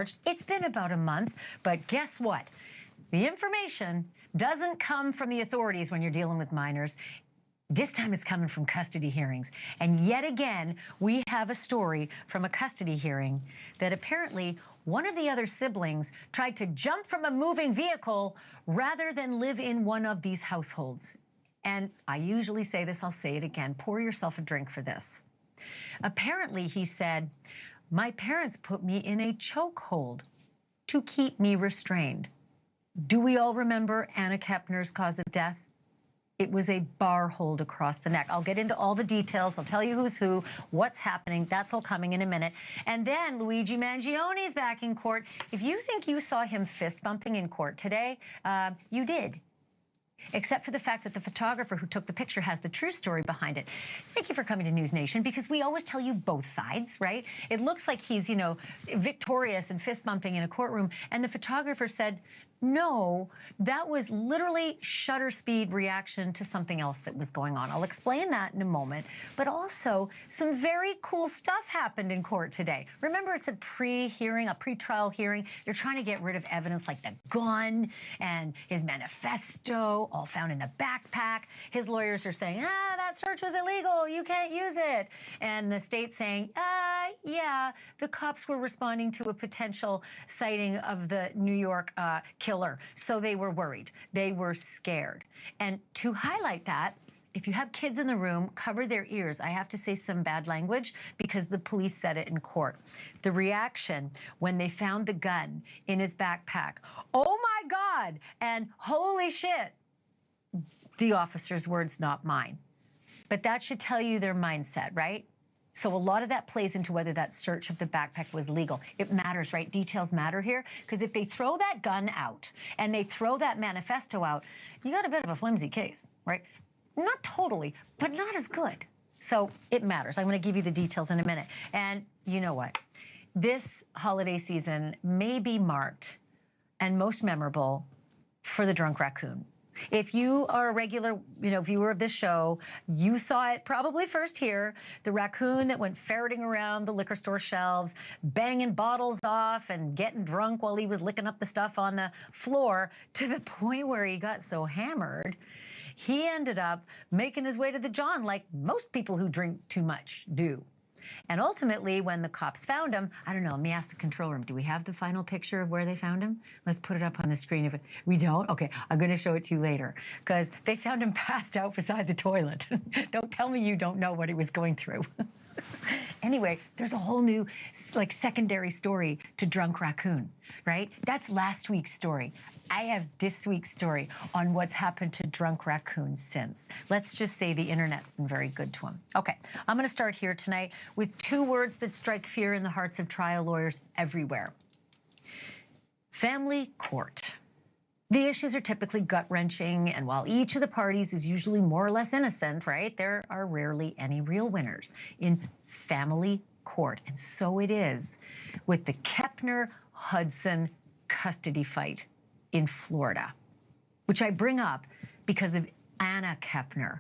charged. It's been about a month, but guess what? The information doesn't come from the authorities when you're dealing with minors. This time it's coming from custody hearings. And yet again, we have a story from a custody hearing that apparently one of the other siblings tried to jump from a moving vehicle rather than live in one of these households. And I usually say this, I'll say it again, pour yourself a drink for this. Apparently, he said, my parents put me in a chokehold to keep me restrained. Do we all remember Anna Kepner's cause of death? It was a bar hold across the neck. I'll get into all the details. I'll tell you who's who, what's happening. That's all coming in a minute. And then Luigi Mangione's back in court. If you think you saw him fist bumping in court today, you did. Except for the fact that the photographer who took the picture has the true story behind it. Thank you for coming to News Nation, because we always tell you both sides, right? It looks like he's, you know, victorious and fist bumping in a courtroom. And the photographer said, no, that was literally shutter speed reaction to something else that was going on. I'll explain that in a moment. But also, some very cool stuff happened in court today. Remember, it's a pre-hearing, a pre-trial hearing. They're trying to get rid of evidence like the gun and his manifesto, all found in the backpack. His lawyers are saying, that search was illegal. You can't use it. And the state's saying, yeah, the cops were responding to a potential sighting of the New York killer. So they were worried. They were scared. And to highlight that, if you have kids in the room, cover their ears. I have to say some bad language because the police said it in court. The reaction when they found the gun in his backpack, oh my God, and holy shit. The officer's words, not mine. But that should tell you their mindset, right? So a lot of that plays into whether that search of the backpack was legal. It matters, right? Details matter here, because if they throw that gun out and they throw that manifesto out, you got a bit of a flimsy case, right? Not totally, but not as good. So it matters. I'm going to give you the details in a minute. And you know what? This holiday season may be marked and most memorable for the drunk raccoon. If you are a regular, viewer of this show, you saw it probably first here. The raccoon that went ferreting around the liquor store shelves, banging bottles off and getting drunk while he was licking up the stuff on the floor, to the point where he got so hammered, he ended up making his way to the John like most people who drink too much do. And ultimately, when the cops found him, I don't know, let me ask the control room, do we have the final picture of where they found him? Let's put it up on the screen. If we don't, okay, I'm going to show it to you later, because they found him passed out beside the toilet. Don't tell me you don't know what he was going through. Anyway, there's a whole new, secondary story to Drunk Raccoon, right? That's last week's story. I have this week's story on what's happened to Drunk Raccoon since. Let's just say the internet's been very good to him. Okay, I'm going to start here tonight with two words that strike fear in the hearts of trial lawyers everywhere. Family court. The issues are typically gut-wrenching, and while each of the parties is usually more or less innocent, right, there are rarely any real winners in family court. And so it is with the Kepner-Hudson custody fight in Florida, which I bring up because of Anna Kepner,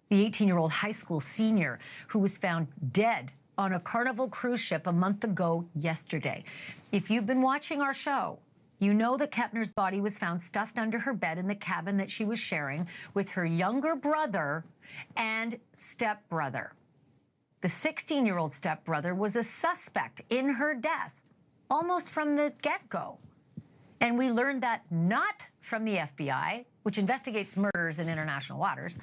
the 18-year-old high school senior who was found dead on a Carnival cruise ship a month ago yesterday. If you've been watching our show, you know that Kepner's body was found stuffed under her bed in the cabin that she was sharing with her younger brother and stepbrother. The 16-year-old stepbrother was a suspect in her death almost from the get-go. And we learned that not from the FBI, which investigates murders in international waters,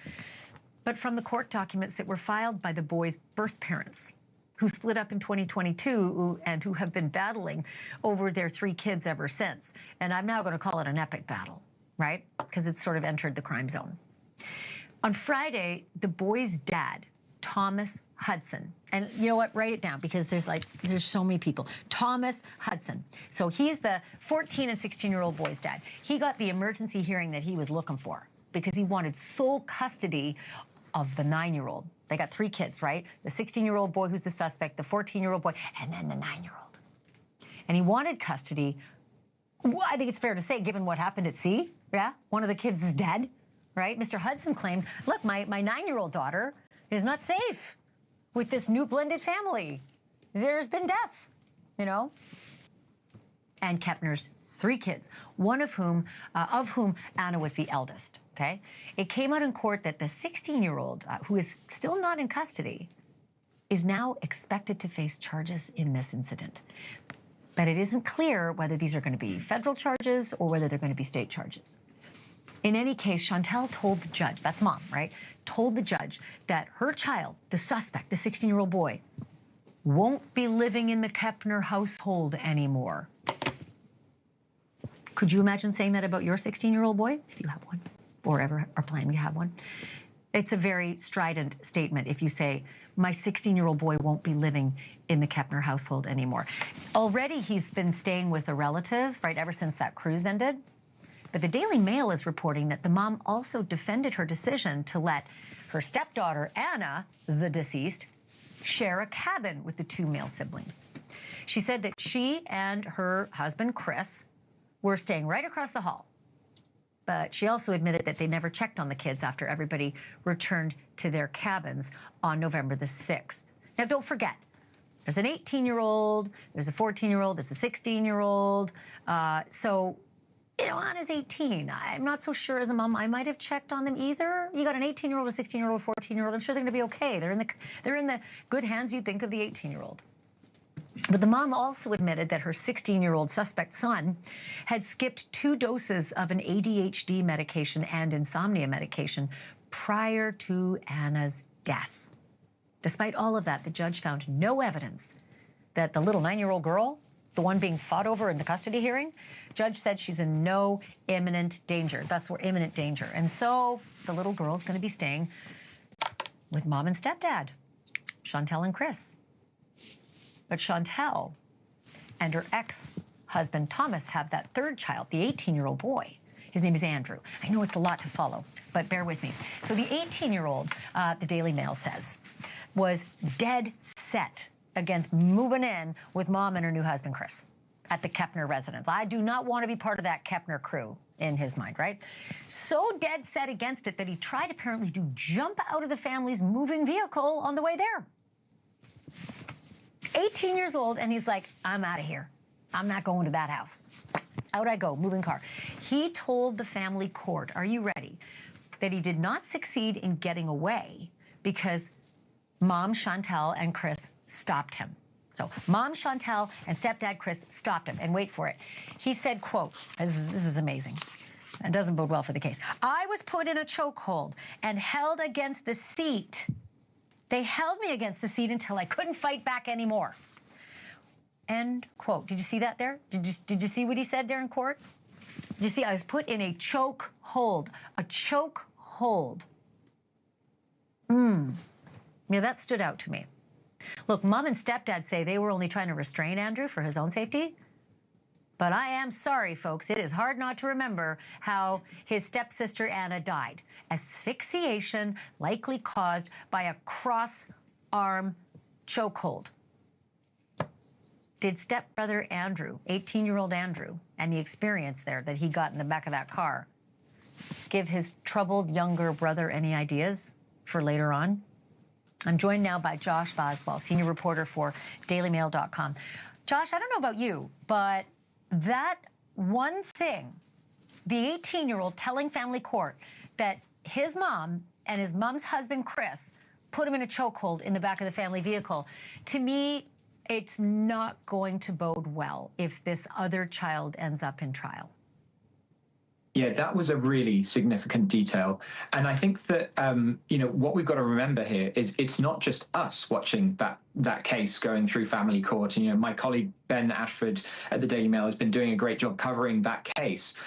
but from the court documents that were filed by the boys' birth parents, who split up in 2022 and who have been battling over their 3 kids ever since. And I'm now going to call it an epic battle, right? Because it's sort of entered the crime zone. On Friday, the boys' dad, Thomas Hudson, and you know what, write it down, because there's so many people. Thomas Hudson. So he's the 14 and 16-year-old boy's dad. He got the emergency hearing that he was looking for because he wanted sole custody of the 9-year-old. They got 3 kids, right? The 16-year-old boy who's the suspect, the 14-year-old boy, and then the 9-year-old. And he wanted custody. Well, I think it's fair to say, given what happened at sea, yeah, one of the kids is dead, right? Mr. Hudson claimed, look, my 9-year-old daughter is not safe with this new blended family. There's been death, and Kepner's 3 kids, of whom Anna was the eldest, okay? It came out in court that the 16-year-old, who is still not in custody, is now expected to face charges in this incident. But it isn't clear whether these are going to be federal charges or whether they're going to be state charges. In any case, Chantal told the judge, that's mom, right? Told the judge that her child, the suspect, the 16-year-old boy, won't be living in the Kepner household anymore. Could you imagine saying that about your 16-year-old boy, if you have one, or ever are planning to have one? It's a very strident statement if you say, my 16-year-old boy won't be living in the Kepner household anymore. Already he's been staying with a relative, right, ever since that cruise ended. But the Daily Mail is reporting that the mom also defended her decision to let her stepdaughter, Anna, the deceased, share a cabin with the 2 male siblings. She said that she and her husband, Chris, were staying right across the hall. But she also admitted that they never checked on the kids after everybody returned to their cabins on November the 6th. Now, don't forget, there's an 18-year-old, there's a 14-year-old, there's a 16-year-old. So, you know, Anna's 18. I'm not so sure as a mom I might have checked on them either. You got an 18-year-old, a 16-year-old, a 14-year-old. I'm sure they're going to be okay. They're in the good hands you'd think of the 18-year-old. But the mom also admitted that her 16-year-old suspect son had skipped 2 doses of an ADHD medication and insomnia medication prior to Anna's death. Despite all of that, the judge found no evidence that the little 9-year-old girl, the one being fought over in the custody hearing, judge said she's in no imminent danger. Thus, we're imminent danger. And so the little girl's going to be staying with mom and stepdad, Chantal and Chris. But Chantal and her ex-husband, Thomas, have that 3rd child, the 18-year-old boy. His name is Andrew. I know it's a lot to follow, but bear with me. So the 18-year-old, the Daily Mail says, was dead set against moving in with mom and her new husband, Chris, at the Kepner residence. I do not want to be part of that Kepner crew, in his mind, right? So dead set against it that he tried apparently to jump out of the family's moving vehicle on the way there. 18 years old, and he's like, I'm out of here. I'm not going to that house. Out I go, moving car. He told the family court, are you ready, that he did not succeed in getting away because mom, Chantal, and Chris stopped him. So mom, Chantal, and stepdad, Chris, stopped him. And wait for it. He said, quote, this is amazing. It doesn't bode well for the case. I was put in a chokehold and held against the seat. They held me against the seat until I couldn't fight back anymore. End quote. Did you see that there? Did you see what he said there in court? Did you see? I was put in a choke hold. A choke hold. Yeah, that stood out to me. Look, mom and stepdad say they were only trying to restrain Andrew for his own safety. But I am sorry, folks. It is hard not to remember how his stepsister Anna died. Asphyxiation likely caused by a cross-arm chokehold. Did stepbrother Andrew, 18-year-old Andrew, and the experience there that he got in the back of that car, give his troubled younger brother any ideas for later on? I'm joined now by Josh Boswell, senior reporter for DailyMail.com. Josh, I don't know about you, but that one thing, the 18-year-old telling family court that his mom and his mom's husband, Chris, put him in a chokehold in the back of the family vehicle, to me, it's not going to bode well if this other child ends up in trial. Yeah, that was a really significant detail. And I think that, what we've got to remember here is it's not just us watching that case going through family court. And, my colleague Ben Ashford at the Daily Mail has been doing a great job covering that case.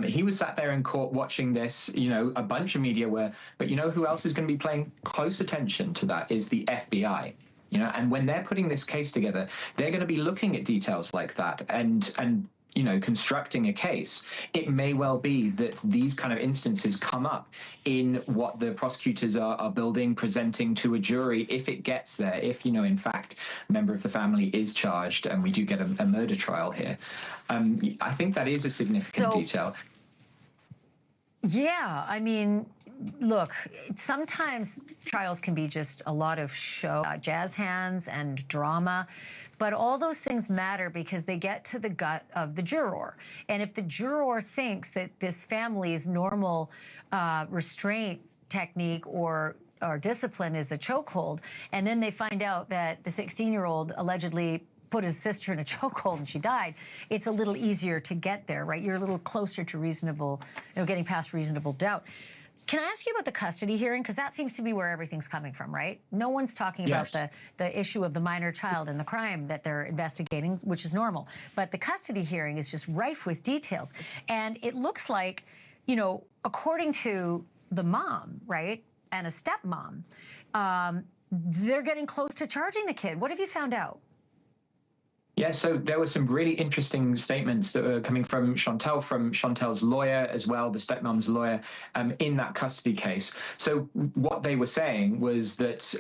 He was sat there in court watching this, a bunch of media were, but who else is going to be paying close attention to that is the FBI. And when they're putting this case together, they're going to be looking at details like that and constructing a case. It may well be that these kind of instances come up in what the prosecutors are building, presenting to a jury if it gets there, if, in fact, a member of the family is charged and we do get a murder trial here. I think that is a significant detail. Yeah, I mean, Look, sometimes trials can be just a lot of show, jazz hands and drama, but all those things matter because they get to the gut of the juror. And if the juror thinks that this family's normal restraint technique or discipline is a chokehold, and then they find out that the 16-year-old allegedly put his sister in a chokehold and she died, it's a little easier to get there, right? You're a little closer to reasonable, getting past reasonable doubt. Can I ask you about the custody hearing? Because that seems to be where everything's coming from, right? No one's talking about the issue of the minor child and the crime that they're investigating, which is normal. But the custody hearing is just rife with details. And it looks like, according to the mom, right, and a stepmom, they're getting close to charging the kid. What have you found out? Yeah, so there were some really interesting statements that were coming from Chantel's lawyer as well, the stepmom's lawyer, in that custody case. So what they were saying was that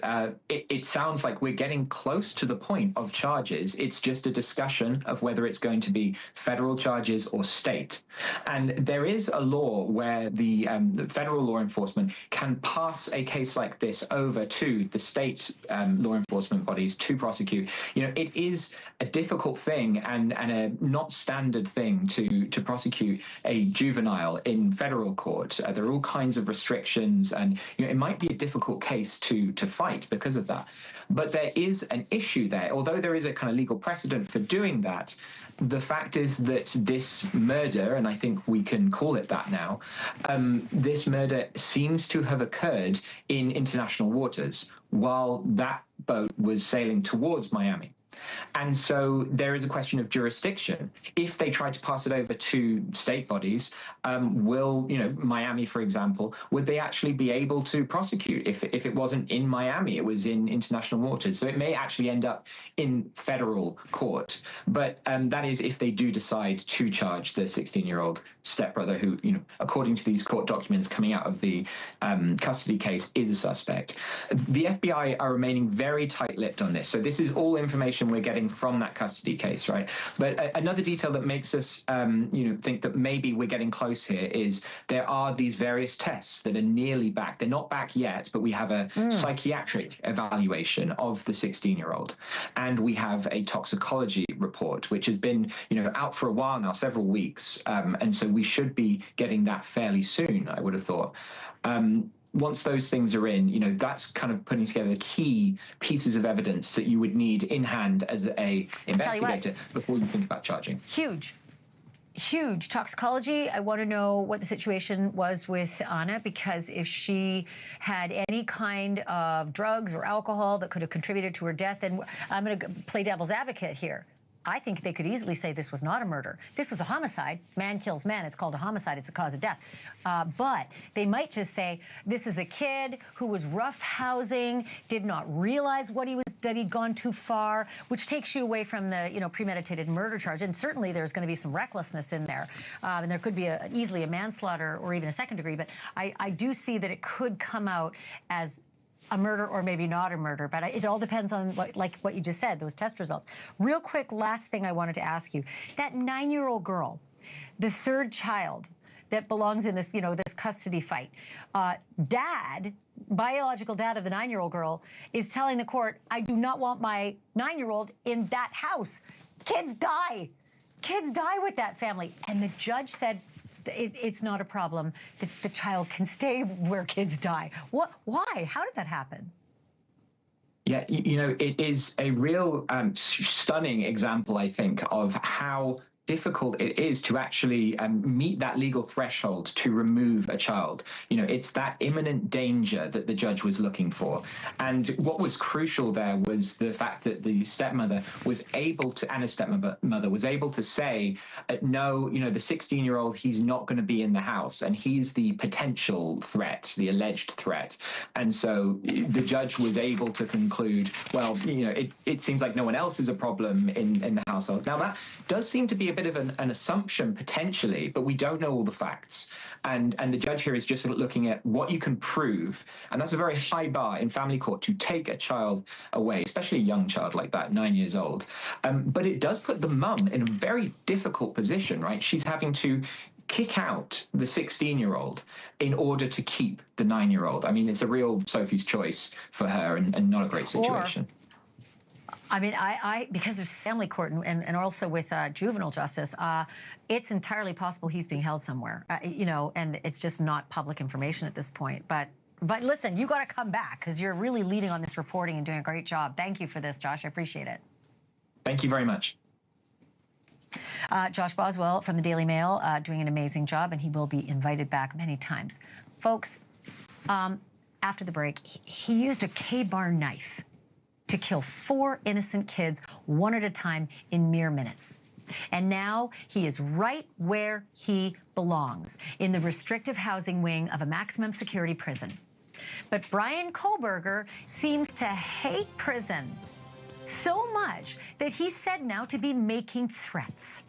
it sounds like we're getting close to the point of charges. It's just a discussion of whether it's going to be federal charges or state. And there is a law where the federal law enforcement can pass a case like this over to the state law enforcement bodies to prosecute. It is a difficult thing and a not standard thing to prosecute a juvenile in federal court. There are all kinds of restrictions, and it might be a difficult case to fight because of that. But there is an issue there. Although there is a kind of legal precedent for doing that, the fact is that this murder, and I think we can call it that now, this murder seems to have occurred in international waters while that boat was sailing towards Miami. And so there is a question of jurisdiction. If they try to pass it over to state bodies, will, Miami, for example, would they actually be able to prosecute if it wasn't in Miami, it was in international waters? So it may actually end up in federal court. But that is if they do decide to charge the 16-year-old stepbrother who, according to these court documents coming out of the custody case, is a suspect. The FBI are remaining very tight-lipped on this. So this is all information we're getting from that custody case, right? But another detail that makes us, think that maybe we're getting close here is there are these various tests that are nearly back. They're not back yet, but we have a psychiatric evaluation of the 16-year-old. And we have a toxicology report, which has been, out for a while now, several weeks. And so we should be getting that fairly soon, I would have thought. Once those things are in, that's kind of putting together the key pieces of evidence that you would need in hand as a investigator before you think about charging. Huge toxicology. I want to know what the situation was with Anna, because if she had any kind of drugs or alcohol that could have contributed to her death, and I'm going to play devil's advocate here. I think they could easily say this was not a murder. This was a homicide. Man kills man. It's called a homicide. It's a cause of death. But they might just say this is a kid who was roughhousing, did not realize that he'd gone too far, which takes you away from the premeditated murder charge. And certainly there's going to be some recklessness in there, and there could be easily a manslaughter or even a second degree. But I do see that it could come out as a murder or maybe not a murder, but it all depends on what you just said, those test results. Real quick, last thing I wanted to ask you. That 9-year-old girl, the third child that belongs in this, this custody fight, biological dad of the 9-year-old girl is telling the court, I do not want my 9-year-old in that house. Kids die. Kids die with that family. And the judge said, it's not a problem. The child can stay where kids die. What? Why? How did that happen? Yeah, it is a real stunning example, I think, of how difficult it is to actually meet that legal threshold to remove a child. It's that imminent danger that the judge was looking for. And what was crucial there was the fact that the stepmother was able to, and a stepmother was able to say, no, the 16-year-old, he's not going to be in the house, and he's the potential threat, the alleged threat. And so the judge was able to conclude, well, it seems like no one else is a problem in the household. Now, that does seem to be a bit of an assumption potentially, but we don't know all the facts. And the judge here is just looking at what you can prove. And that's a very high bar in family court to take a child away, especially a young child like that, 9 years old. But it does put the mum in a very difficult position, right? She's having to kick out the 16-year-old in order to keep the 9-year-old. I mean, it's a real Sophie's choice for her, and not a great situation. I mean, because there's family court and also with juvenile justice, it's entirely possible he's being held somewhere, you know, and it's just not public information at this point. But listen, you got to come back because you're really leading on this reporting and doing a great job. Thank you for this, Josh. I appreciate it. Thank you very much. Josh Boswell from the Daily Mail doing an amazing job, and he will be invited back many times. Folks, after the break, he used a K-bar knife to kill 4 innocent kids, one at a time, in mere minutes. And now he is right where he belongs, in the restrictive housing wing of a maximum security prison. But Brian Kohlberger seems to hate prison so much that he's said now to be making threats.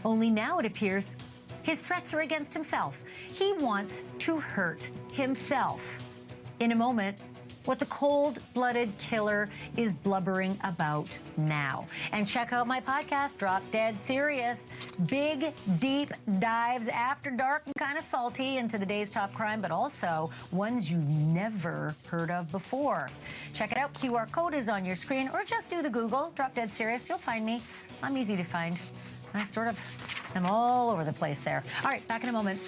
Only now it appears his threats are against himself. He wants to hurt himself. In a moment, what the cold-blooded killer is blubbering about now. And check out my podcast, Drop Dead Serious. Big, deep dives after dark and kind of salty into the day's top crime, but also ones you never heard of before. Check it out. QR code is on your screen, or just do the Google, Drop Dead Serious. You'll find me. I'm easy to find. I sort of am all over the place there. All right, back in a moment.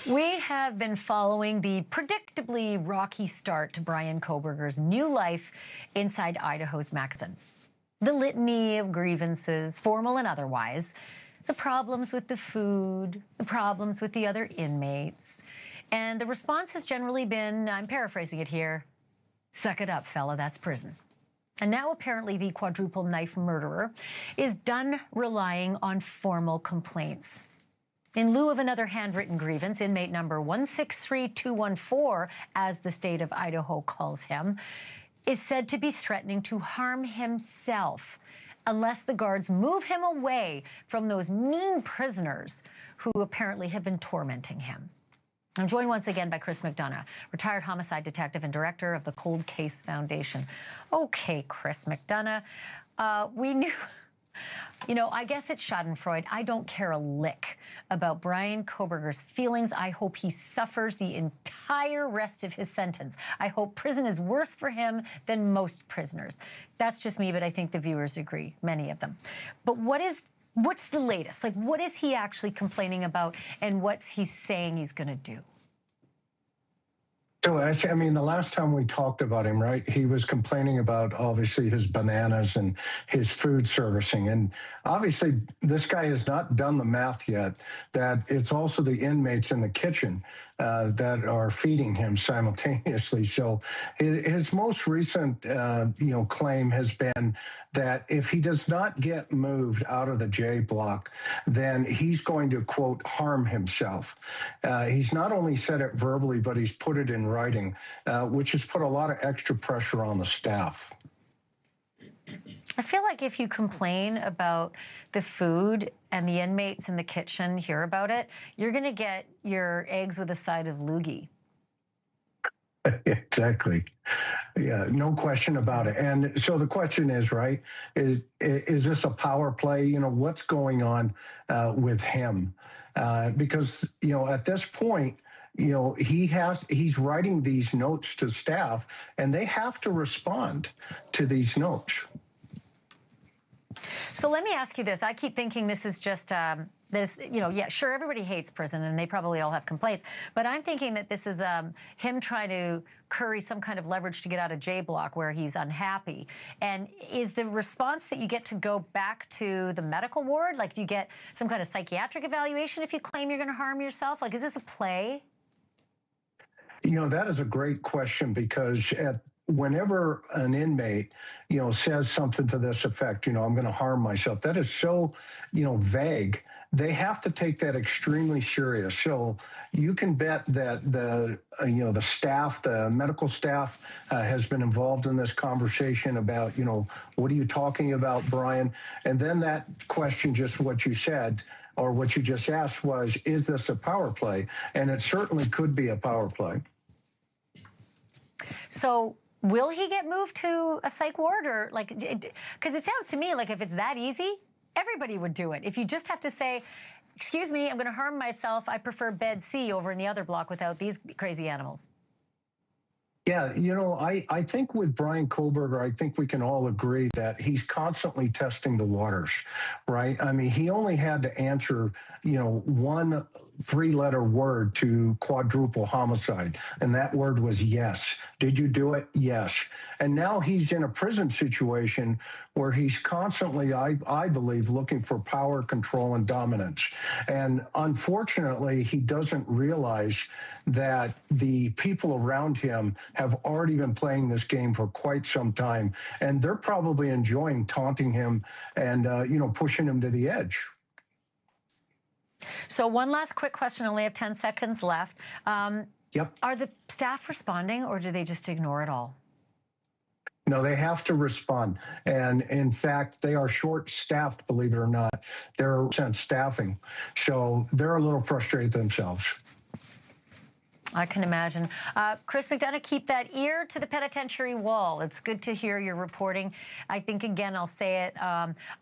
We have been following the predictably rocky start to Brian Kohberger's new life inside Idaho's Maxon. The litany of grievances, formal and otherwise, the problems with the food, the problems with the other inmates, and the response has generally been, I'm paraphrasing it here, suck it up, fella, that's prison. And now apparently the quadruple knife murderer is done relying on formal complaints. In lieu of another handwritten grievance, inmate number 163214, as the state of Idaho calls him, is said to be threatening to harm himself unless the guards move him away from those mean prisoners who apparently have been tormenting him. I'm joined once again by Chris McDonough, retired homicide detective and director of the Cold Case Foundation. Okay, Chris McDonough, we knew... You know, I guess it's schadenfreude. I don't care a lick about Brian Kohberger's feelings. I hope he suffers the entire rest of his sentence. I hope prison is worse for him than most prisoners. That's just me, but I think the viewers agree, many of them. But what's the latest? Like, what is he actually complaining about, and what's he saying he's going to do? So, actually, I mean, the last time we talked about him, right, he was complaining about, obviously, his bananas and his food servicing. And obviously, this guy has not done the math yet, that it's also the inmates in the kitchen that are feeding him simultaneously. So his most recent, claim has been that if he does not get moved out of the J block, then he's going to, quote, harm himself. He's not only said it verbally, but he's put it in writing, which has put a lot of extra pressure on the staff. I feel like if you complain about the food and the inmates in the kitchen hear about it, you're going to get your eggs with a side of loogie. Exactly. Yeah, no question about it. And so the question is, right, is this a power play? You know, what's going on with him? Because, you know, at this point, you know, he's writing these notes to staff, and they have to respond to these notes. So let me ask you this. I keep thinking this is just yeah, sure, everybody hates prison, and they probably all have complaints. But I'm thinking that this is him trying to curry some kind of leverage to get out of J block where he's unhappy. And is the response that you get to go back to the medical ward? Like, do you get some kind of psychiatric evaluation if you claim you're going to harm yourself? Like, is this a play? You know, that is a great question, because whenever an inmate, you know, says something to this effect, you know, I'm going to harm myself, that is so, you know, vague. They have to take that extremely serious. So you can bet that the staff, the medical staff, has been involved in this conversation about, you know, what are you talking about, Brian? And then that question, just what you said, or what you just asked, was, is this a power play? And it certainly could be a power play. So will he get moved to a psych ward, or like, because it sounds to me like if it's that easy, everybody would do it. If you just have to say, excuse me, I'm going to harm myself, I prefer bed C over in the other block without these crazy animals. Yeah, you know, I think with Brian Kohberger, I think we can all agree that he's constantly testing the waters, right? I mean, he only had to answer, you know, one three-letter word to quadruple homicide, and that word was yes. Did you do it? Yes. And now he's in a prison situation where he's constantly, I believe, looking for power, control, and dominance. And unfortunately, he doesn't realize that the people around him have already been playing this game for quite some time, and they're probably enjoying taunting him and, pushing him to the edge. So one last quick question, I only have 10 seconds left. Yep. Are the staff responding, or do they just ignore it all? No, they have to respond. And in fact, they are short-staffed, believe it or not. They're staffing. So they're a little frustrated themselves. I can imagine. Chris McDonough, keep that ear to the penitentiary wall. It's good to hear your reporting. I think, again, I'll say it,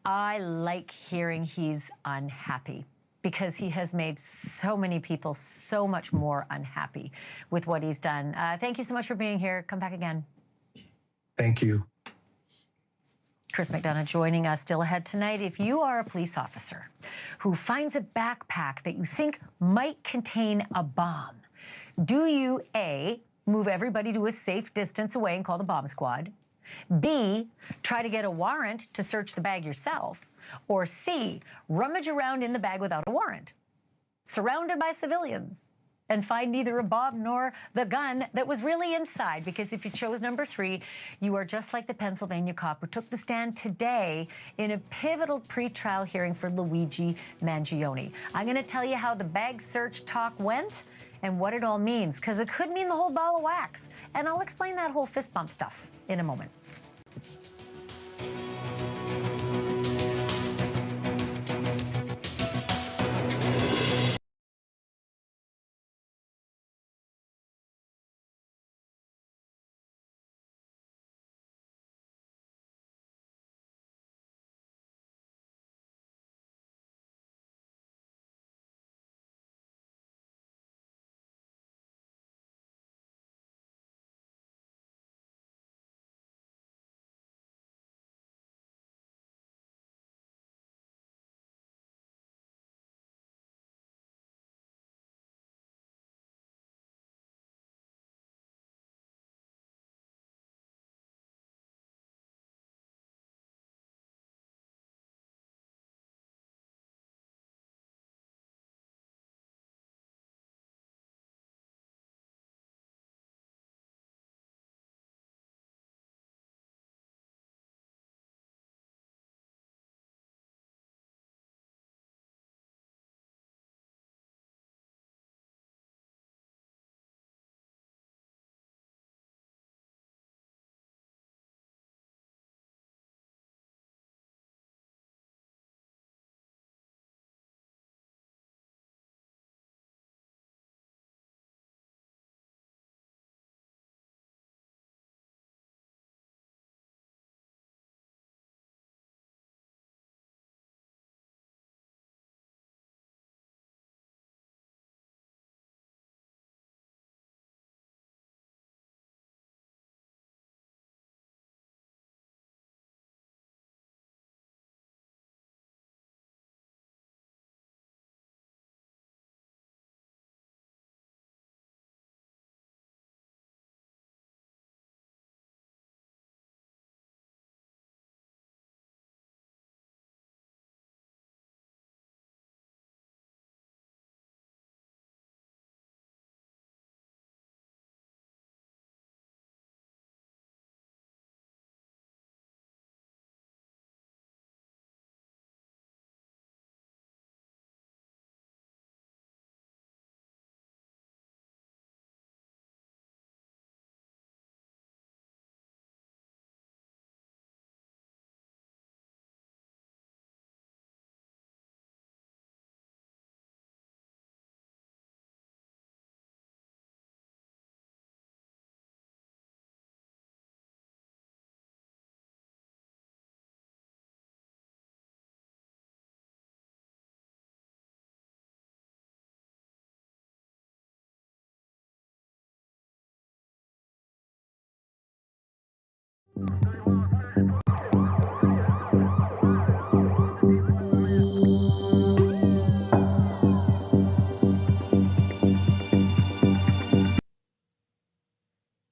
I like hearing he's unhappy, because he has made so many people so much more unhappy with what he's done. Thank you so much for being here. Come back again. Thank you. Chris McDonough joining us. Still ahead tonight, if you are a police officer who finds a backpack that you think might contain a bomb, do you A, move everybody to a safe distance away and call the bomb squad, B, try to get a warrant to search the bag yourself, or C, rummage around in the bag without a warrant, surrounded by civilians, and find neither a bomb nor the gun that was really inside? Because if you chose number 3, you are just like the Pennsylvania cop who took the stand today in a pivotal pretrial hearing for Luigi Mangione. I'm going to tell you how the bag search talk went and what it all means, because it could mean the whole ball of wax. And I'll explain that whole fist bump stuff in a moment.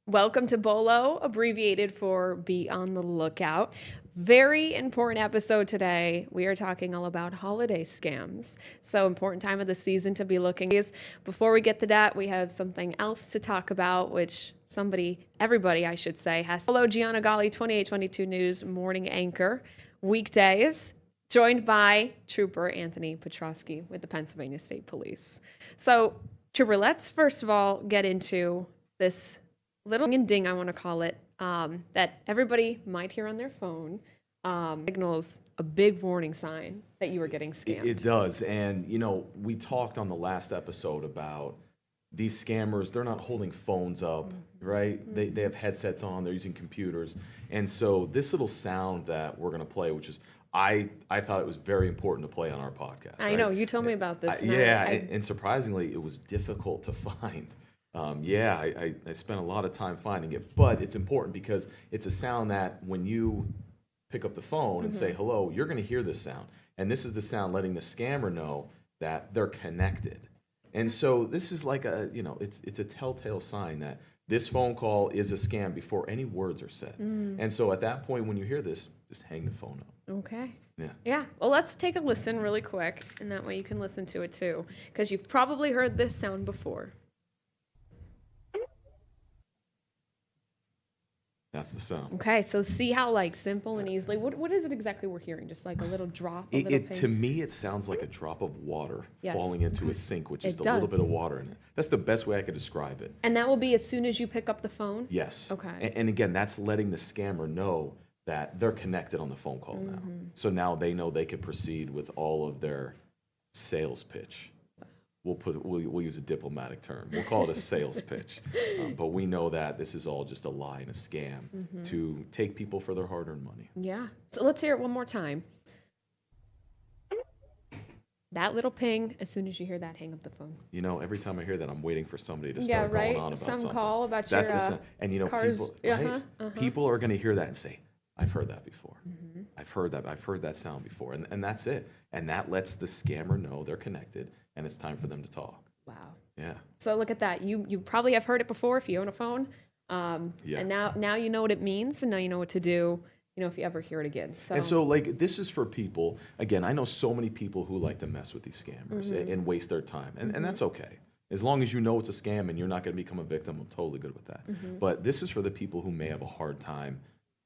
Welcome to BOLO, abbreviated for Be on the Lookout. Very important episode today. We are talking all about holiday scams. So important time of the season to be looking. Before we get to that, we have something else to talk about, which everybody I should say, has. Hello, Gianna Gali, 2822 News morning anchor, weekdays, joined by Trooper Anthony Petrosky with the Pennsylvania State Police. So, Trooper, let's first of all get into this little ding, I want to call it, that everybody might hear on their phone, signals a big warning sign that you were getting scammed. It does. And, you know, we talked on the last episode about these scammers. They're not holding phones up, right? They have headsets on. They're using computers. And so this little sound that we're going to play, which is, I thought it was very important to play on our podcast. I know. You told me about this. And surprisingly, it was difficult to find. I spent a lot of time finding it, but it's important because it's a sound that when you pick up the phone and say, hello, you're going to hear this sound. And this is the sound letting the scammer know that they're connected. And so this is like a, it's a telltale sign that this phone call is a scam before any words are said. And so at that point, when you hear this, just hang the phone up. Okay. Yeah. Yeah. Well, let's take a listen really quick, and that way you can listen to it too, because you've probably heard this sound before. That's the sound. Okay, so see how like simple and easily. What is it exactly we're hearing? Just like a little drop. A little To me, it sounds like a drop of water Yes. falling into a sink with just It a little does. bit of water in it. That's the best way I could describe it. And that will be as soon as you pick up the phone. Yes. Okay. And again, that's letting the scammer know that they're connected on the phone call now. So now they know they can proceed with all of their sales pitch. We'll use a diplomatic term. We'll call it a sales pitch. But we know that this is all just a lie and a scam to take people for their hard-earned money. Yeah. So let's hear it one more time. That little ping, as soon as you hear that, hang up the phone. Every time I hear that, I'm waiting for somebody to Yeah, start right. going on about Some something. call about That's your the sound. And cars. people, right? People are going to hear that and say, "I've heard that before. I've heard that. I've heard that sound before." And that's it. And that lets the scammer know they're connected, and it's time for them to talk. Wow. Yeah. So look at that. You probably have heard it before if you own a phone. Yeah. And now you know what it means, and now you know what to do. If you ever hear it again. So. And so, like, this is for people. Again, I know so many people who like to mess with these scammers and waste their time, and that's okay. As long as you know it's a scam and you're not going to become a victim, I'm totally good with that. But this is for the people who may have a hard time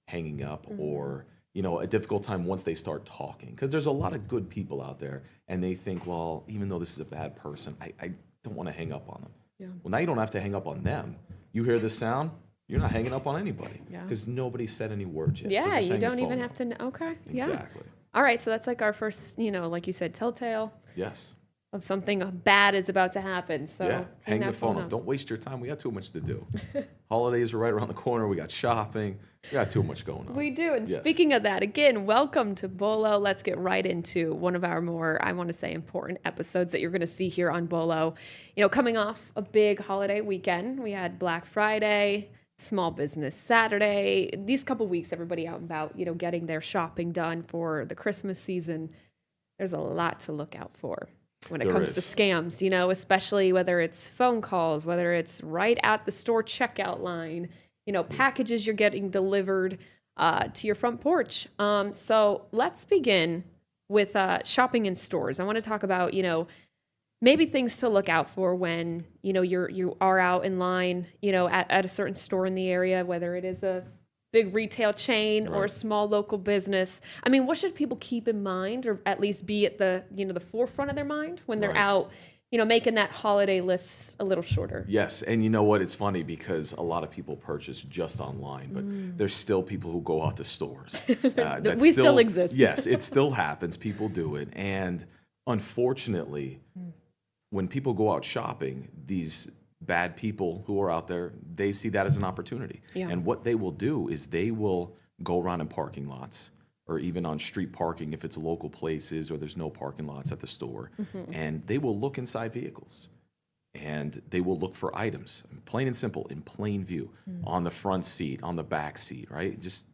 hanging up or a difficult time once they start talking. Because there's a lot of good people out there, and they think, well, even though this is a bad person, I don't want to hang up on them. Yeah. Well, now you don't have to hang up on them. You hear this sound, you're not hanging up on anybody Yeah. because nobody said any words yet. So Yeah, just you hang the don't even phone have up. to know. Okay. Yeah. Exactly. All right. So that's like our first, like you said, telltale Yes. of something bad is about to happen. So Yeah. Hang the that phone up. Don't waste your time. We got too much to do. Holidays are right around the corner. We got shopping. We got too much going on. We do. And Yes. speaking of that, again, welcome to Bolo. Let's get right into one of our more, I want to say, important episodes that you're going to see here on Bolo. Coming off a big holiday weekend, we had Black Friday, Small Business Saturday. These couple weeks, everybody out and about, getting their shopping done for the Christmas season. There's a lot to look out for when it There comes to is. scams, especially whether it's phone calls, whether it's right at the store checkout line, packages you're getting delivered to your front porch. So let's begin with shopping in stores. I want to talk about, maybe things to look out for when, you are out in line, at a certain store in the area, whether it is a big retail chain or a Right. small local business. I mean, what should people keep in mind, or at least be at the, the forefront of their mind when they're Right. out, making that holiday list a little shorter? Yes, and you know what? It's funny because a lot of people purchase just online, but there's still people who go out to stores. That We still exist. Yes, it still happens. People do it, and unfortunately, when people go out shopping, these bad people who are out there, they see that as an opportunity. Yeah. And what they will do is they will go around in parking lots or even on street parking if it's local places or there's no parking lots at the store. And they will look inside vehicles and they will look for items, plain and simple, in plain view, on the front seat, on the back seat, right? Just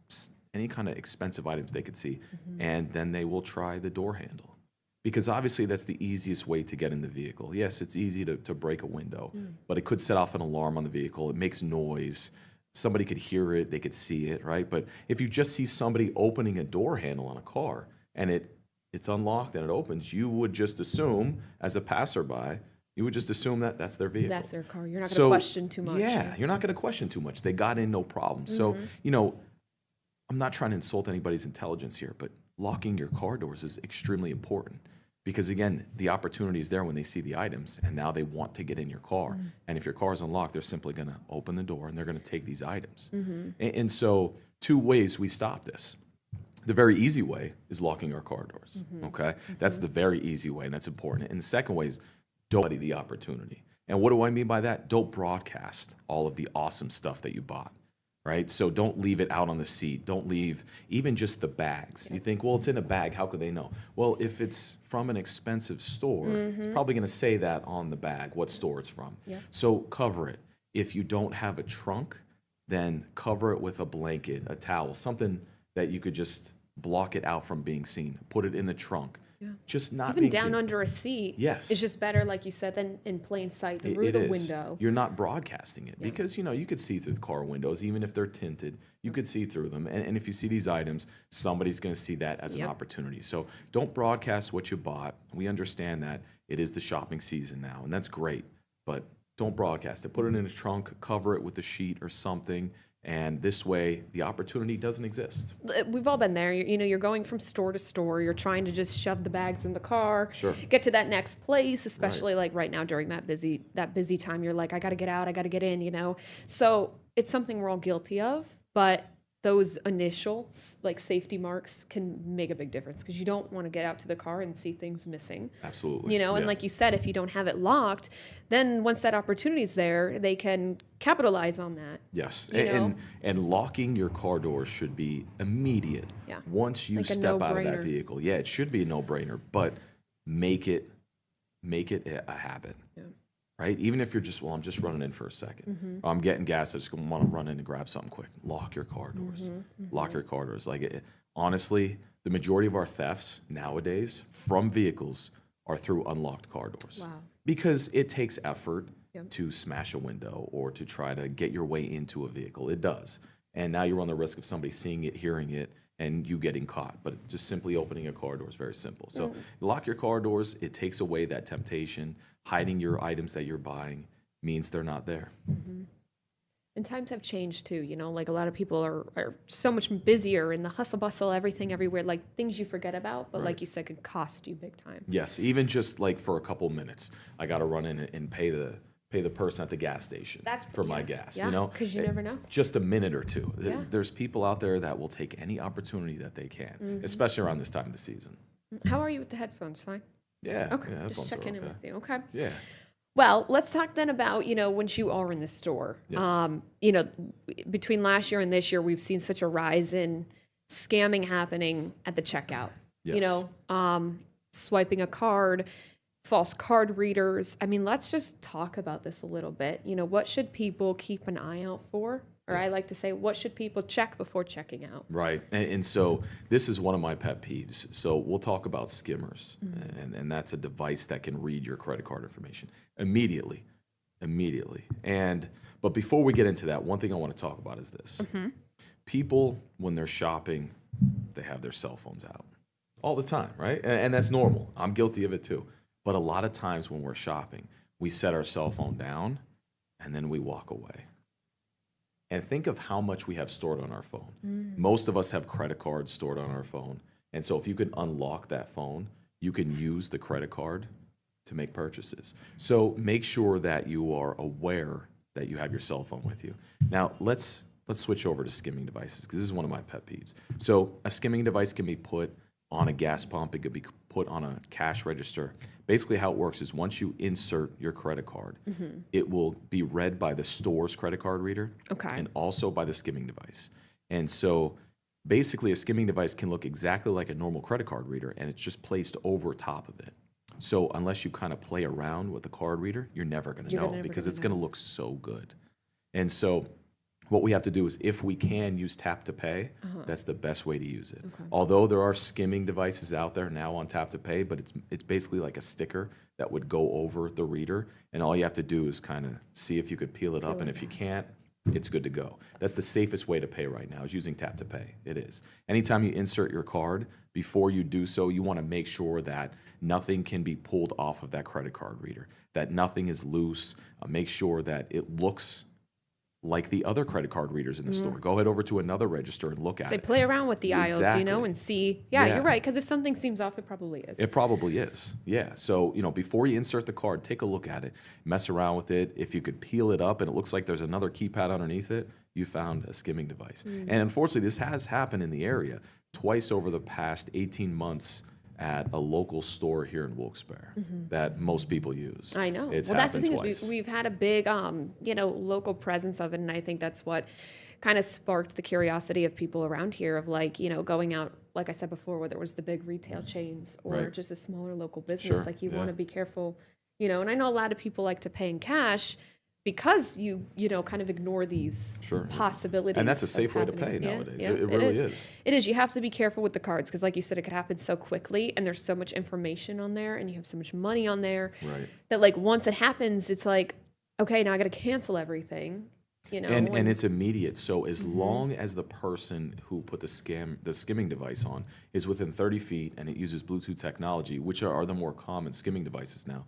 any kind of expensive items they could see. And then they will try the door handle. Because obviously that's the easiest way to get in the vehicle. Yes, it's easy to break a window, but it could set off an alarm on the vehicle. It makes noise. Somebody could hear it, they could see it, right? But if you just see somebody opening a door handle on a car and it's unlocked and it opens, you would just assume, as a passerby, you would just assume that that's their vehicle. That's their car. You're not going to question too much. Yeah, you're not going to question too much. They got in, no problem. So, I'm not trying to insult anybody's intelligence here, but locking your car doors is extremely important. Because again, the opportunity is there when they see the items, and now they want to get in your car. And if your car is unlocked, they're simply going to open the door and they're going to take these items. And so, two ways we stop this. The very easy way is locking our car doors. Okay, that's the very easy way, and that's important. And the second way is don't let the opportunity. And what do I mean by that? Don't broadcast all of the awesome stuff that you bought. Right? So don't leave it out on the seat. Don't leave even just the bags. You think, well, it's in a bag. How could they know? Well, if it's from an expensive store, it's probably going to say that on the bag, what store it's from. Yeah. So cover it. If you don't have a trunk, then cover it with a blanket, a towel, something that you could just block it out from being seen, put it in the trunk. Just not Even being down seen. under a seat. Yes. It's just better, like you said, than in plain sight through It the is. window. You're not broadcasting it because, you could see through the car windows, even if they're tinted, you could see through them. And if you see these items, somebody's going to see that as an opportunity. So don't broadcast what you bought. We understand that it is the shopping season now, and that's great, but don't broadcast it. Put it in a trunk, cover it with a sheet or something. And this way, the opportunity doesn't exist. We've all been there. You're going from store to store. You're trying to just shove the bags in the car, Sure. get to that next place, especially like right now during that busy time. You're like, I got to get out. I got to get in, So it's something we're all guilty of. But those initial like safety marks can make a big difference because you don't want to get out to the car and see things missing. Absolutely. And like you said, if you don't have it locked, then once that opportunity is there, they can capitalize on that. Yes, You and locking your car doors should be immediate. Yeah. Once you Like a step out of that no-brainer. vehicle, it should be a no-brainer, but make it a habit. Yeah. Right? Even if you're just, I'm just running in for a second. Or I'm getting gas, I just want to run in and grab something quick. Lock your car doors. Lock your car doors. Honestly, the majority of our thefts nowadays from vehicles are through unlocked car doors. Wow. Because it takes effort to smash a window or to try to get your way into a vehicle. It does. And now you run the risk of somebody seeing it, hearing it, and you getting caught. But just simply opening a car door is very simple. So lock your car doors. It takes away that temptation. Hiding your items that you're buying means they're not there. And times have changed too, like a lot of people are so much busier in the hustle bustle, everything everywhere, like things you forget about, but like you said, could cost you big time. Yes, even just like for a couple minutes, I got to run in and pay the person at the gas station for my gas, because you never know. Just a minute or two. Yeah. There's people out there that will take any opportunity that they can, especially around this time of the season. How are you with the headphones? Fine? Yeah. Okay, yeah, just checking in with you. Okay. Yeah. Well, let's talk then about, once you are in the store. Yes. Between last year and this year, we've seen such a rise in scamming happening at the checkout. Yes. Swiping a card, false card readers. I mean, let's just talk about this a little bit. What should people keep an eye out for? Or I like to say, what should people check before checking out? Right. And so this is one of my pet peeves. So we'll talk about skimmers, and that's a device that can read your credit card information immediately. But before we get into that, one thing I want to talk about is this. People, when they're shopping, they have their cell phones out all the time, right? And that's normal. I'm guilty of it too. But a lot of times when we're shopping, we set our cell phone down and then we walk away. And think of how much we have stored on our phone. Most of us have credit cards stored on our phone. And so if you can unlock that phone, you can use the credit card to make purchases. So make sure that you are aware that you have your cell phone with you. Now, let's switch over to skimming devices, because this is one of my pet peeves. So a skimming device can be put on a gas pump. It could be put on a cash register. Basically how it works is once you insert your credit card, it will be read by the store's credit card reader and also by the skimming device. And so basically a skimming device can look exactly like a normal credit card reader, and it's just placed over top of it. So unless you kind of play around with the card reader, you're never going to know, because it's going to look so good. And so what we have to do is, if we can use tap to pay, that's the best way to use it. Although there are skimming devices out there now on tap to pay, but it's basically like a sticker that would go over the reader, and all you have to do is kind of see if you could peel it up, and if you can't, it's good to go. That's the safest way to pay right now, is using tap to pay. It is. Anytime you insert your card, before you do so, you want to make sure that nothing can be pulled off of that credit card reader, that nothing is loose. Make sure that it looks like the other credit card readers in the store. Go ahead over to another register and look at it. Play around with the aisles, and see. Yeah, you're right, because if something seems off, it probably is. It probably is, yeah. So, before you insert the card, take a look at it, mess around with it. If you could peel it up and it looks like there's another keypad underneath it, you found a skimming device. And unfortunately, this has happened in the area twice over the past 18 months at a local store here in Wilkes-Barre that most people use. I know. It's well, that's the happened thing twice. is we've had a big, local presence of it, and I think that's what kind of sparked the curiosity of people around here of going out, like I said before, whether it was the big retail chains or just a smaller local business. Sure, You want to be careful, and I know a lot of people like to pay in cash, because you know, kind of ignore these Sure. possibilities. And that's a of safe way to happening. pay nowadays. Yeah, It really is. It is. You have to be careful with the cards because, like you said, it could happen so quickly, and there's so much information on there, and you have so much money on there Right. that, like, once it happens, it's like, okay, now I got to cancel everything. You know, And it's immediate. So as long as the person who put the skimming device on is within 30 feet and it uses Bluetooth technology, which are the more common skimming devices now,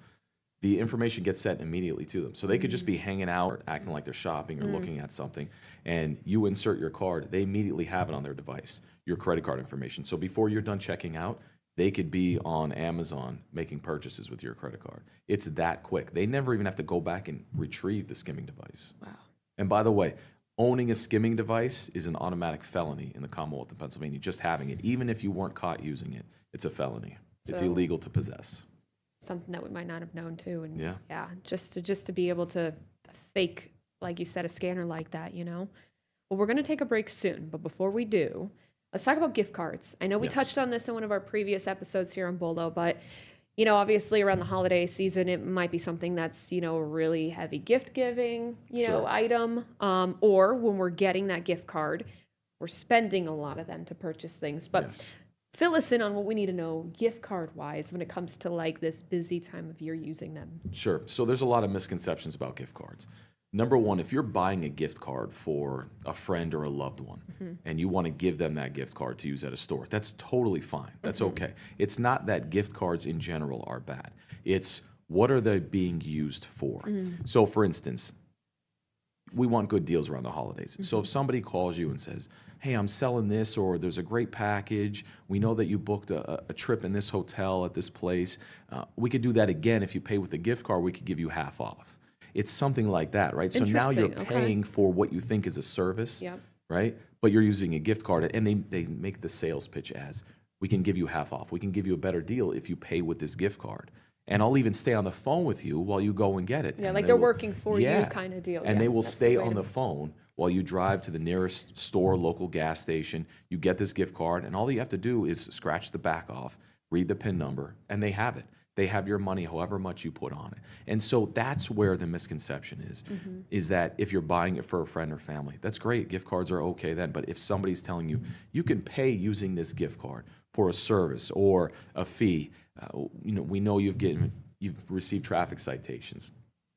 the information gets sent immediately to them. So they could just be hanging out, or acting like they're shopping or looking at something, and you insert your card, they immediately have it on their device, your credit card information. So before you're done checking out, they could be on Amazon making purchases with your credit card. It's that quick. They never even have to go back and retrieve the skimming device. wow. And by the way, owning a skimming device is an automatic felony in the Commonwealth of Pennsylvania. Just having it, even if you weren't caught using it, it's a felony. It's So- illegal to possess. Something that we might not have known too, and Yeah. just to be able to fake, like you said, a scanner like that, you know. Well, we're gonna take a break soon, but before we do, let's talk about gift cards. I know we Yes. touched on this in one of our previous episodes here on Bolo, but you know, obviously around the holiday season, it might be something that's, you know, a really heavy gift giving, you know, Sure. item, or when we're getting that gift card, we're spending a lot of them to purchase things. But Yes. fill us in on what we need to know gift card wise when it comes to like this busy time of year using them. Sure. So there's a lot of misconceptions about gift cards. Number one, if you're buying a gift card for a friend or a loved one and you want to give them that gift card to use at a store, that's totally fine. That's okay. It's not that gift cards in general are bad. It's what are they being used for? So for instance, we want good deals around the holidays. So if somebody calls you and says, hey, I'm selling this, or there's a great package, we know that you booked a trip in this hotel at this place, we could do that again. If you pay with a gift card, we could give you half off. It's something like that, right? So now you're Interesting, okay. paying for what you think is a service, Yep. right? But you're using a gift card, and they make the sales pitch as, we can give you half off. We can give you a better deal if you pay with this gift card. And I'll even stay on the phone with you while you go and get it. Yeah, And like they they're will- working for you Yeah. kind of deal. And Yeah, they will that's stay way on to- the phone while you drive to the nearest store, local gas station. You get this gift card, and all you have to do is scratch the back off, read the PIN number, and they have it. They have your money, however much you put on it. And so that's where the misconception is that if you're buying it for a friend or family, that's great. Gift cards are okay then. But if somebody's telling you, you can pay using this gift card for a service or a fee, you know, we know you've received traffic citations.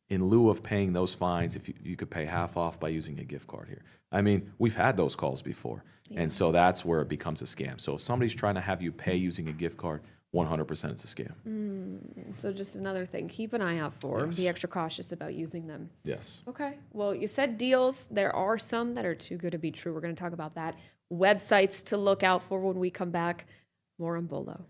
In lieu of paying those fines, if you could pay half off by using a gift card here. I mean, we've had those calls before. And so that's where it becomes a scam. So if somebody's trying to have you pay using a gift card, 100% it's a scam. So just another thing, keep an eye out for. Yes. Be extra cautious about using them. Yes. Okay. Well, you said deals. There are some that are too good to be true. We're going to talk about that. Websites to look out for when we come back. More on Bolo.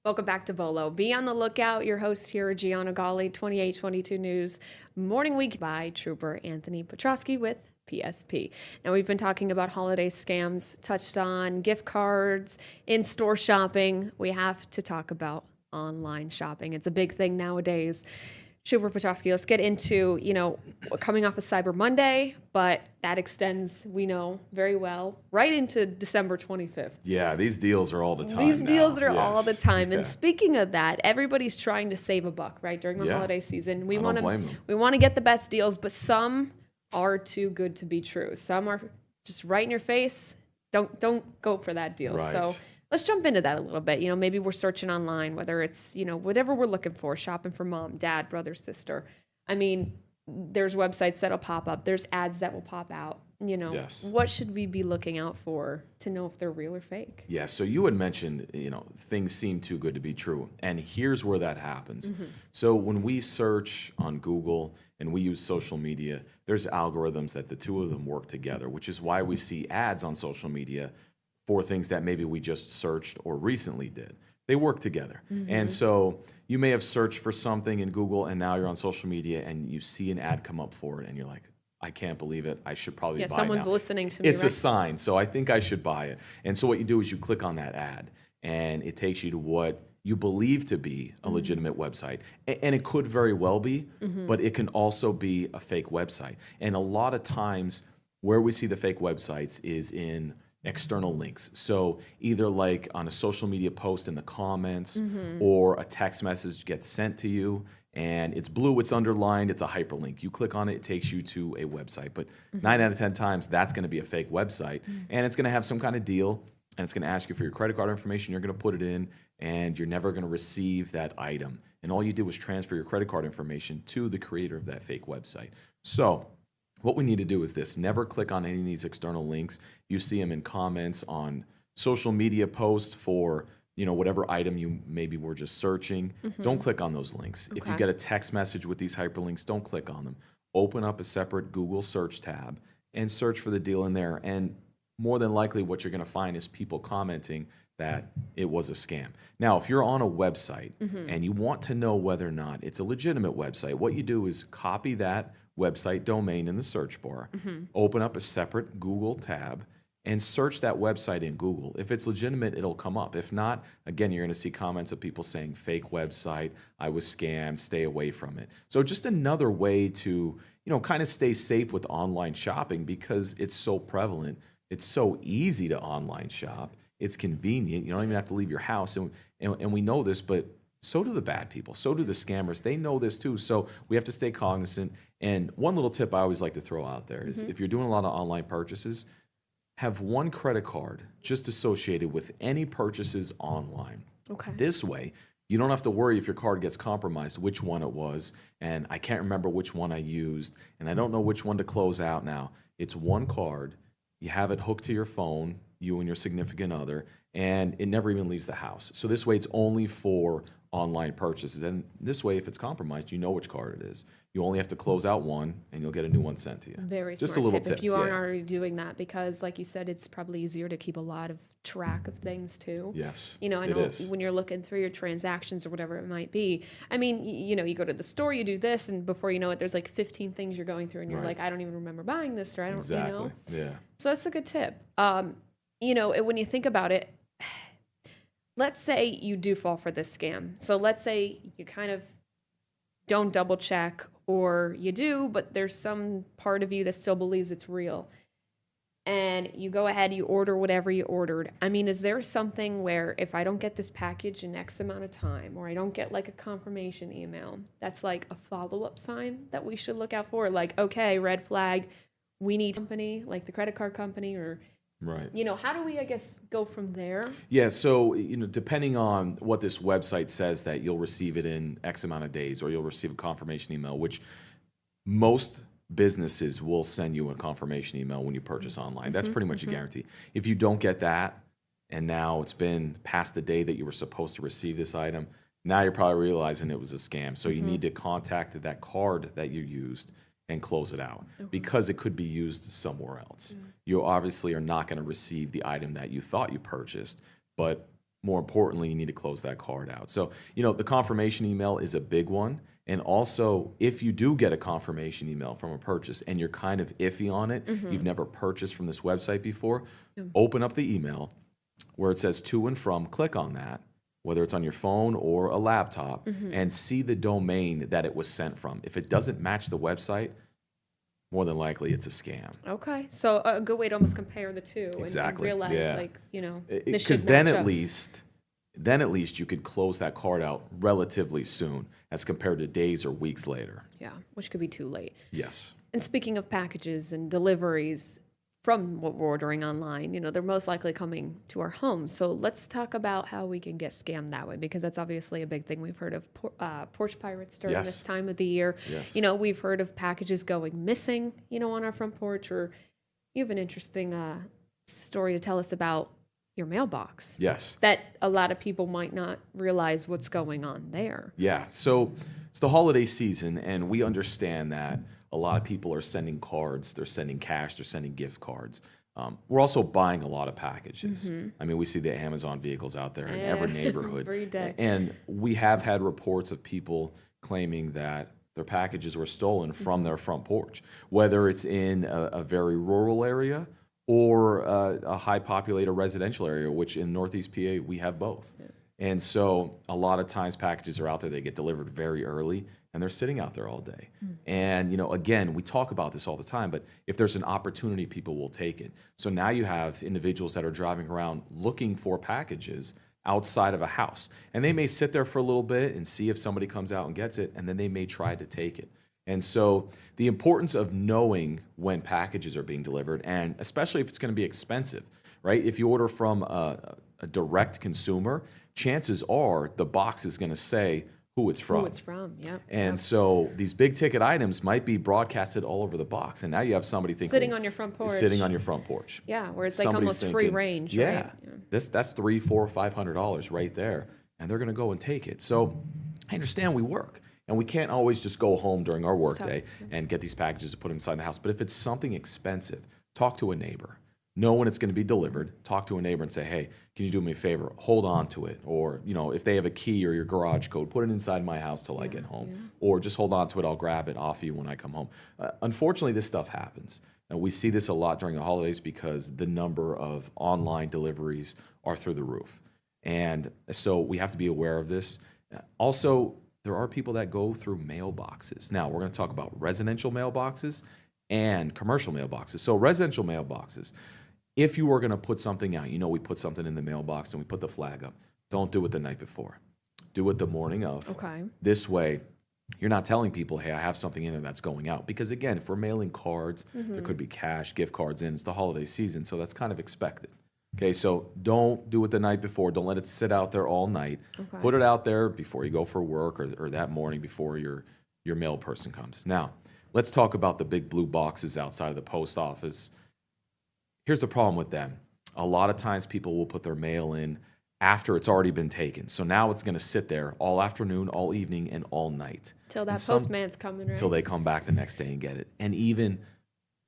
Welcome back to Bolo. Be on the lookout. Your host here, Gianna Gali, 2822 News Morning Week by Trooper Anthony Petrosky with PSP. Now, we've been talking about holiday scams, touched on gift cards, in-store shopping. We have to talk about online shopping. It's a big thing nowadays. Trooper Petrosky, let's get into, coming off of Cyber Monday, but that extends, we know very well, right into December 25th. Yeah, these deals are all the time. These deals now. are all the Yes. time. Yeah. And speaking of that, everybody's trying to save a buck, right? During the holiday season. We I want don't blame them. we want to get the best deals, but some are too good to be true. Some are just right in your face. Don't go for that deal. Right. So let's jump into that a little bit. Maybe we're searching online, whether it's, whatever we're looking for, shopping for mom, dad, brother, sister. I mean, there's websites that'll pop up. There's ads that will pop out. Yes. What should we be looking out for to know if they're real or fake? Yeah, so you had mentioned, things seem too good to be true. And here's where that happens. So when we search on Google and we use social media, there's algorithms that the two of them work together, which is why we see ads on social media for things that maybe we just searched or recently did. They work together. And so you may have searched for something in Google and now you're on social media and you see an ad come up for it and you're like, I can't believe it. I should probably buy it now. Someone's listening to me. It's right? a sign, so I think I should buy it. And so what you do is you click on that ad, and it takes you to what you believe to be a legitimate website. And it could very well be, but it can also be a fake website. And a lot of times where we see the fake websites is in external links. So either like on a social media post in the comments or a text message gets sent to you and it's blue, it's underlined, it's a hyperlink. You click on it, it takes you to a website. But 9 out of 10 times, that's going to be a fake website. And it's going to have some kind of deal, and it's going to ask you for your credit card information. You're going to put it in, and you're never going to receive that item. And all you did was transfer your credit card information to the creator of that fake website. So what we need to do is this. Never click on any of these external links. You see them in comments on social media posts for whatever item you maybe were just searching. Don't click on those links. If you get a text message with these hyperlinks, don't click on them. Open up a separate Google search tab and search for the deal in there. And more than likely what you're going to find is people commenting that it was a scam. Now, if you're on a website and you want to know whether or not it's a legitimate website, what you do is copy that website domain in the search bar, open up a separate Google tab, and search that website in Google. If it's legitimate, it'll come up. If not, again, you're going to see comments of people saying, fake website, I was scammed, stay away from it. So just another way to, kind of stay safe with online shopping because it's so prevalent. It's so easy to online shop. It's convenient. You don't even have to leave your house. And we know this, but so do the bad people. So do the scammers. They know this too. So we have to stay cognizant. And one little tip I always like to throw out there is if you're doing a lot of online purchases, have one credit card just associated with any purchases online. Okay. This way, you don't have to worry if your card gets compromised, which one it was, and I can't remember which one I used, and I don't know which one to close out now. It's one card. You have it hooked to your phone, you and your significant other, and it never even leaves the house. So this way, it's only for online purchases. And this way, if it's compromised, you know which card it is. You only have to close out one, and you'll get a new one sent to you. Very just smart a little tip tip. if you aren't already doing that, because like you said, it's probably easier to keep a lot of track of things too. Yes, I know when you're looking through your transactions or whatever it might be. I mean, you go to the store, you do this, and before you know it, there's like 15 things you're going through, and you're like, I don't even remember buying this, or I don't, exactly. Yeah. So that's a good tip. When you think about it, let's say you do fall for this scam. So let's say you kind of don't double check, or you do, but there's some part of you that still believes it's real. And you go ahead, you order whatever you ordered. I mean, is there something where if I don't get this package in X amount of time, or I don't get like a confirmation email, that's like a follow-up sign that we should look out for? Like, okay, red flag, we need company, like the credit card company, or right. How do we, I guess, go from there? Yeah, so depending on what this website says, that you'll receive it in X amount of days, or you'll receive a confirmation email, which most businesses will send you a confirmation email when you purchase online. That's pretty much a guarantee. If you don't get that, and now it's been past the day that you were supposed to receive this item, now you're probably realizing it was a scam. So you need to contact that card that you used and close it out, because it could be used somewhere else. You obviously are not going to receive the item that you thought you purchased, but more importantly, you need to close that card out. So, the confirmation email is a big one. And also, if you do get a confirmation email from a purchase and you're kind of iffy on it, you've never purchased from this website before, open up the email where it says to and from, click on that, whether it's on your phone or a laptop, and see the domain that it was sent from. If it doesn't match the website, more than likely it's a scam. Okay. So a good way to almost compare the two Exactly. and realize, this Because should then match at up. least you could close that card out relatively soon as compared to days or weeks later. Yeah, which could be too late. Yes. And speaking of packages and deliveries from what we're ordering online, they're most likely coming to our homes. So let's talk about how we can get scammed that way, because that's obviously a big thing. We've heard of porch pirates during Yes. this time of the year. Yes. We've heard of packages going missing, on our front porch. Or you have an interesting story to tell us about your mailbox. Yes. That a lot of people might not realize what's going on there. Yeah. So it's the holiday season, and we understand that a lot of people are sending cards, they're sending cash, they're sending gift cards. We're also buying a lot of packages. I mean, we see the Amazon vehicles out there in every neighborhood. Every day. And we have had reports of people claiming that their packages were stolen from their front porch, whether it's in a very rural area or a high populated residential area, which in Northeast PA, we have both. Yeah. And so a lot of times packages are out there, they get delivered very early, and they're sitting out there all day. And, again, we talk about this all the time, but if there's an opportunity, people will take it. So now you have individuals that are driving around looking for packages outside of a house. And they may sit there for a little bit and see if somebody comes out and gets it, and then they may try to take it. And so the importance of knowing when packages are being delivered, and especially if it's going to be expensive, right? If you order from a direct consumer, chances are the box is going to say who it's from. Who it's from, yeah. And so these big ticket items might be broadcasted all over the box. And now you have somebody thinking, sitting on your front porch. Sitting on your front porch. Yeah, where it's like Somebody's almost free thinking, range, yeah, right? Yeah. that's $300, $400, $500 right there. And they're going to go and take it. So I understand we work. And we can't always just go home during our workday and get these packages to put inside the house. But if it's something expensive, talk to a neighbor. Know when it's going to be delivered. Talk to a neighbor and say, hey, can you do me a favor? Hold on to it. Or, if they have a key or your garage code, put it inside my house till I get home. Yeah. Or just hold on to it. I'll grab it off you when I come home. Unfortunately, this stuff happens. And we see this a lot during the holidays because the number of online deliveries are through the roof. And so we have to be aware of this. Also, there are people that go through mailboxes. Now, we're going to talk about residential mailboxes and commercial mailboxes. So residential mailboxes, if you were going to put something out, we put something in the mailbox and we put the flag up, don't do it the night before. Do it the morning of. Okay. This way, you're not telling people, hey, I have something in there that's going out. Because again, if we're mailing cards, there could be cash, gift cards in. It's the holiday season, so that's kind of expected. Okay, so don't do it the night before. Don't let it sit out there all night. Okay. Put it out there before you go for work or that morning before your mail person comes. Now, let's talk about the big blue boxes outside of the post office. Here's the problem with them. A lot of times people will put their mail in after it's already been taken. So now it's going to sit there all afternoon, all evening, and all night. Till that postman's coming, right? Till they come back the next day and get it. And even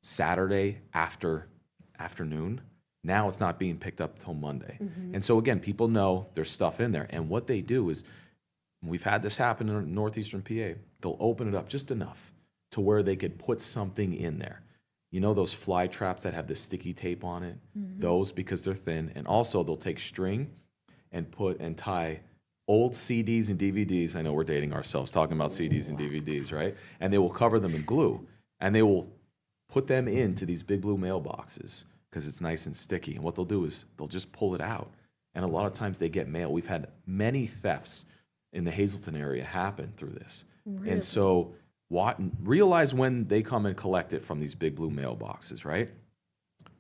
Saturday afternoon, now it's not being picked up till Monday. And so again, people know there's stuff in there. And what they do is, we've had this happen in northeastern PA, they'll open it up just enough to where they could put something in there. Those fly traps that have the sticky tape on it? Those, because they're thin. And also they'll take string and tie old CDs and DVDs. I know we're dating ourselves talking about CDs and DVDs, right? And they will cover them in glue. And they will put them into these big blue mailboxes because it's nice and sticky. And what they'll do is they'll just pull it out. And a lot of times they get mail. We've had many thefts in the Hazleton area happen through this. Really? And so realize when they come and collect it from these big blue mailboxes, right?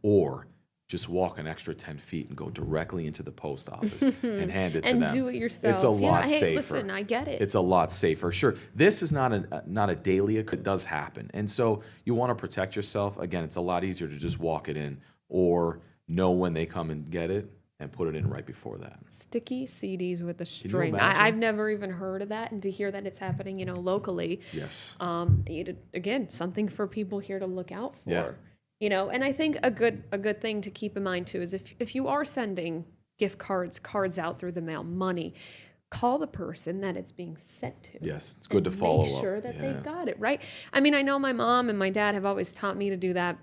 Or just walk an extra 10 feet and go directly into the post office and hand it to them. And do it yourself. It's a lot safer. Listen, I get it. It's a lot safer. Sure, this is not a daily occurrence. It does happen. And so you want to protect yourself. Again, it's a lot easier to just walk it in or know when they come and get it and put it in right before that. Sticky CDs with a string. I've never even heard of that, and to hear that it's happening, locally. Yes. Again, something for people here to look out for. Yeah. And I think a good thing to keep in mind too is if you are sending gift cards, cards out through the mail, money. Call the person that it's being sent to. Yes, it's good to follow up. Make sure that Yeah. they've got it, right? I mean, I know my mom and my dad have always taught me to do that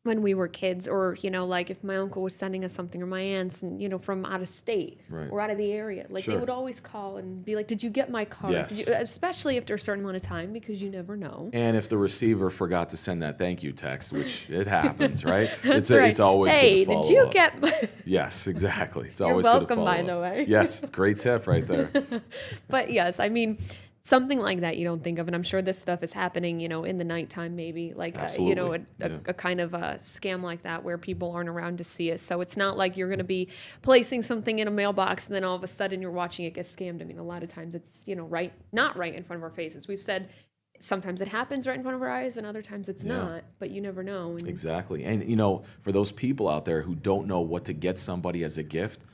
when we were kids, or, you know, like if my uncle was sending us something, or my aunts, and, you know, from out of state Right. or out of the area, like they Sure. would always call and be like, did you get my card? Yes. Did you, especially after a certain amount of time, because you never know. And if the receiver forgot to send that thank you text, which it happens, right? That's it's right. it's always Hey, good to follow did you up. get my... Yes, exactly. It's You're always good to welcome, follow by up. the way. Yes, great tip right there. But yes, I mean, something like that you don't think of, and I'm sure this stuff is happening, you know, in the nighttime, maybe, like you know, Absolutely. a kind of a scam like that where people aren't around to see it. So it's not like you're going to be placing something in a mailbox and then all of a sudden you're watching it get scammed. I mean, a lot of times it's, you know, not right in front of our faces. We've said sometimes it happens right in front of our eyes and other times it's not, but you never know. And Exactly. And, you know, for those people out there who don't know what to get somebody as a gift,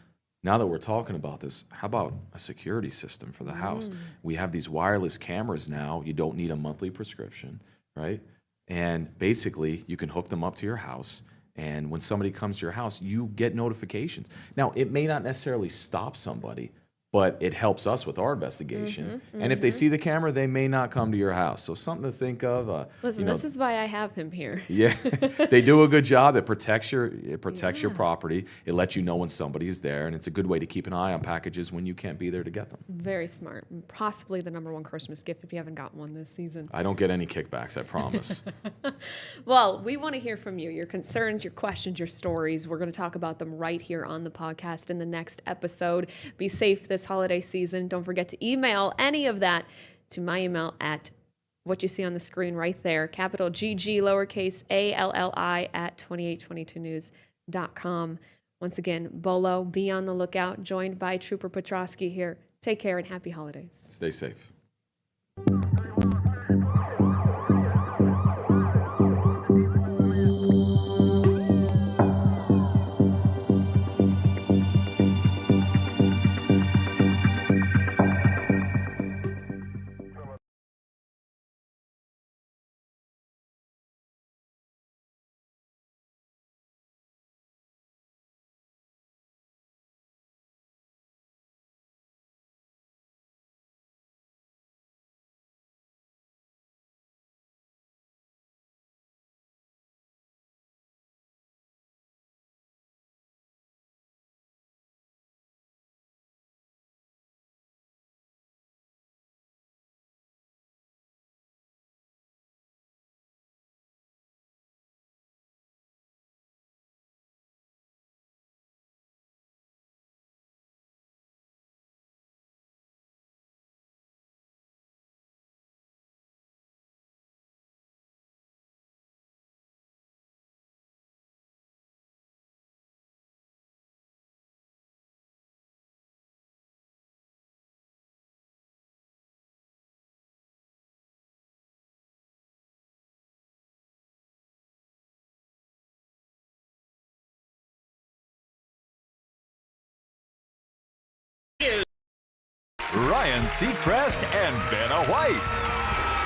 now that we're talking about this, how about a security system for the house? We have these wireless cameras now. You don't need a monthly prescription, right? And basically, you can hook them up to your house. And when somebody comes to your house, you get notifications. Now, it may not necessarily stop somebody, but it helps us with our investigation. And if they see the camera, they may not come to your house. So something to think of. listen, you know, this is why I have him here. yeah, they do a good job. It protects your your property. It lets you know when somebody is there, and it's a good way to keep an eye on packages when you can't be there to get them. Very smart. Possibly the #1 Christmas gift if you haven't gotten one this season. I don't get any kickbacks, I promise. Well, we want to hear from you, your concerns, your questions, your stories. We're going to talk about them right here on the podcast in the next episode. Be safe this holiday season. Don't forget to email any of that to my email at what you see on the screen right there, capital GG, lowercase ALLI at 2822news.com. Once again, Bolo, be on the lookout, joined by Trooper Petrosky here. Take care and happy holidays. Stay safe. Ryan Seacrest and Benna White.